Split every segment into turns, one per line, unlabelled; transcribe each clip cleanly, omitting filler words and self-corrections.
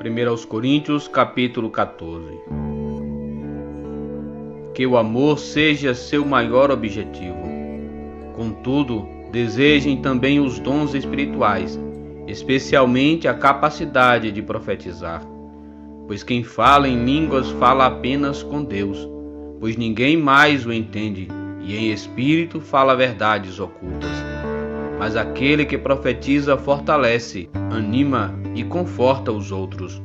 1 Coríntios, capítulo 14. Que o amor seja seu maior objetivo. Contudo, desejem também os dons espirituais, especialmente a capacidade de profetizar. Pois quem fala em línguas fala apenas com Deus, pois ninguém mais o entende, e em espírito fala verdades ocultas. Mas aquele que profetiza fortalece, anima e conforta os outros.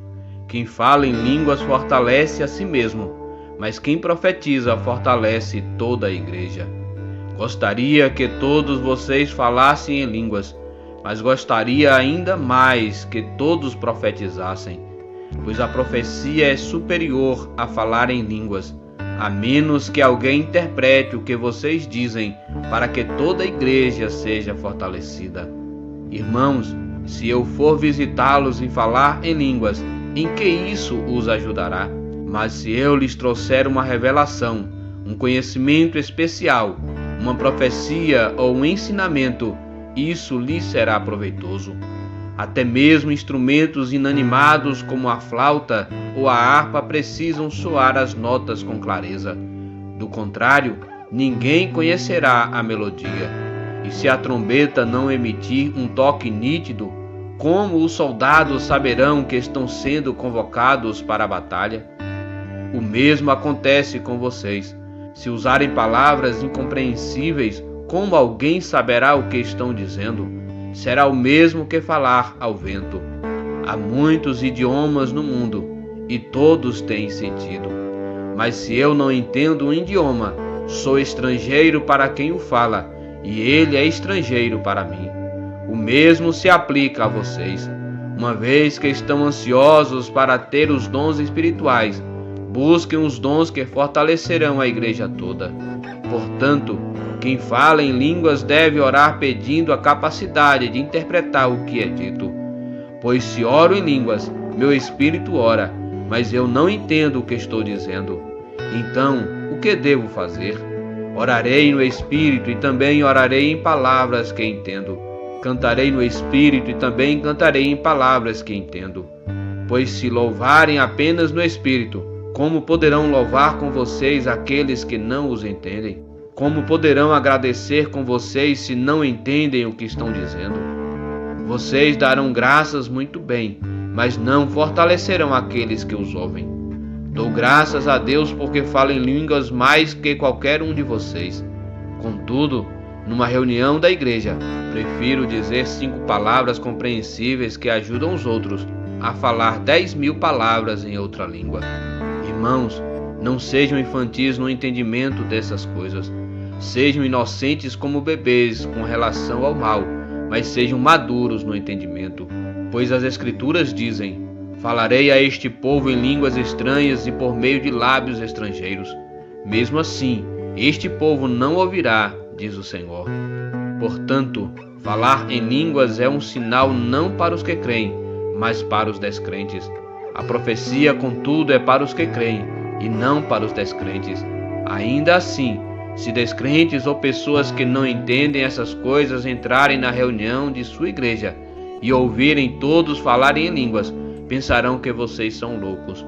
Quem fala em línguas fortalece a si mesmo, mas quem profetiza fortalece toda a igreja. Gostaria que todos vocês falassem em línguas, mas gostaria ainda mais que todos profetizassem, pois a profecia é superior a falar em línguas, a menos que alguém interprete o que vocês dizem, para que toda a igreja seja fortalecida. Irmãos, se eu for visitá-los e falar em línguas, em que isso os ajudará? Mas se eu lhes trouxer uma revelação, um conhecimento especial, uma profecia ou um ensinamento, isso lhes será proveitoso. Até mesmo instrumentos inanimados como a flauta ou a harpa precisam soar as notas com clareza. Do contrário, ninguém conhecerá a melodia. E se a trombeta não emitir um toque nítido, como os soldados saberão que estão sendo convocados para a batalha? O mesmo acontece com vocês. Se usarem palavras incompreensíveis, como alguém saberá o que estão dizendo? Será o mesmo que falar ao vento. Há muitos idiomas no mundo, e todos têm sentido. Mas se eu não entendo um idioma, sou estrangeiro para quem o fala, e ele é estrangeiro para mim. O mesmo se aplica a vocês. Uma vez que estão ansiosos para ter os dons espirituais, busquem os dons que fortalecerão a igreja toda. Portanto, quem fala em línguas deve orar pedindo a capacidade de interpretar o que é dito. Pois se oro em línguas, meu espírito ora, mas eu não entendo o que estou dizendo. Então, o que devo fazer? Orarei no espírito e também orarei em palavras que entendo. Cantarei no espírito e também cantarei em palavras que entendo. Pois se louvarem apenas no espírito, como poderão louvar com vocês aqueles que não os entendem? Como poderão agradecer com vocês se não entendem o que estão dizendo? Vocês darão graças muito bem, mas não fortalecerão aqueles que os ouvem. Dou graças a Deus porque falo em línguas mais que qualquer um de vocês. Contudo, numa reunião da igreja, prefiro dizer 5 palavras compreensíveis que ajudam os outros a falar 10.000 palavras em outra língua. Irmãos, não sejam infantis no entendimento dessas coisas. Sejam inocentes como bebês com relação ao mal, mas sejam maduros no entendimento. Pois as Escrituras dizem: falarei a este povo em línguas estranhas e por meio de lábios estrangeiros. Mesmo assim, este povo não ouvirá, diz o Senhor. Portanto, falar em línguas é um sinal não para os que creem, mas para os descrentes. A profecia, contudo, é para os que creem, e não para os descrentes. Ainda assim, se descrentes ou pessoas que não entendem essas coisas entrarem na reunião de sua igreja e ouvirem todos falarem em línguas, pensarão que vocês são loucos.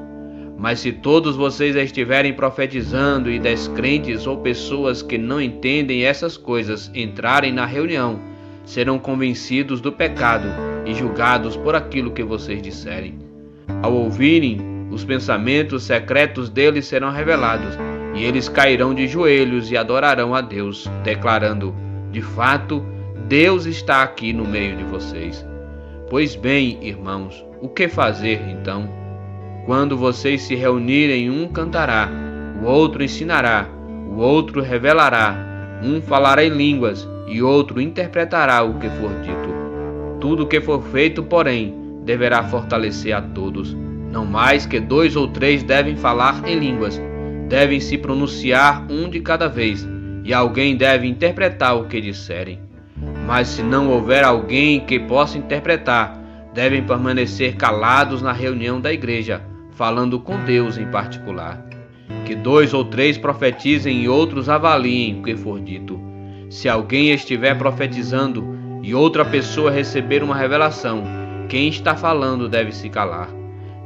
Mas se todos vocês estiverem profetizando e descrentes ou pessoas que não entendem essas coisas entrarem na reunião, serão convencidos do pecado e julgados por aquilo que vocês disserem. Ao ouvirem, os pensamentos secretos deles serão revelados, e eles cairão de joelhos e adorarão a Deus, declarando: de fato, Deus está aqui no meio de vocês. Pois bem, irmãos, o que fazer então? Quando vocês se reunirem, um cantará, o outro ensinará, o outro revelará, um falará em línguas e outro interpretará o que for dito. Tudo o que for feito, porém, deverá fortalecer a todos. Não mais que 2 ou 3 devem falar em línguas. Devem se pronunciar um de cada vez, e alguém deve interpretar o que disserem. Mas se não houver alguém que possa interpretar, devem permanecer calados na reunião da igreja, falando com Deus em particular. Que 2 ou 3 profetizem e outros avaliem o que for dito. Se alguém estiver profetizando e outra pessoa receber uma revelação, quem está falando deve se calar.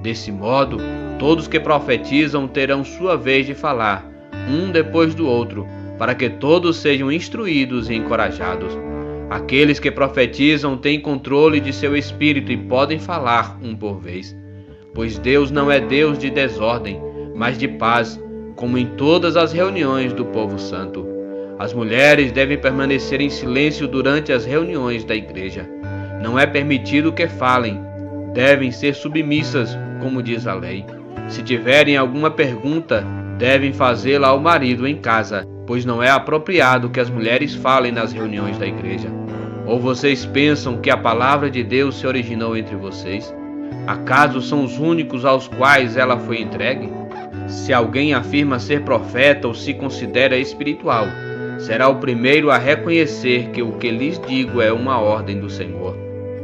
Desse modo, todos que profetizam terão sua vez de falar, um depois do outro, para que todos sejam instruídos e encorajados. Aqueles que profetizam têm controle de seu espírito e podem falar um por vez. Pois Deus não é Deus de desordem, mas de paz, como em todas as reuniões do povo santo. As mulheres devem permanecer em silêncio durante as reuniões da igreja. Não é permitido que falem. Devem ser submissas, como diz a lei. Se tiverem alguma pergunta, devem fazê-la ao marido em casa, pois não é apropriado que as mulheres falem nas reuniões da igreja. Ou vocês pensam que a palavra de Deus se originou entre vocês? Acaso são os únicos aos quais ela foi entregue? Se alguém afirma ser profeta ou se considera espiritual, será o primeiro a reconhecer que o que lhes digo é uma ordem do Senhor.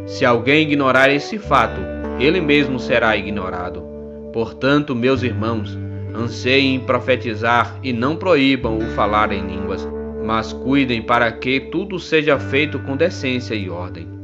Se alguém ignorar esse fato, ele mesmo será ignorado. Portanto, meus irmãos, anseiem em profetizar e não proíbam o falar em línguas, mas cuidem para que tudo seja feito com decência e ordem.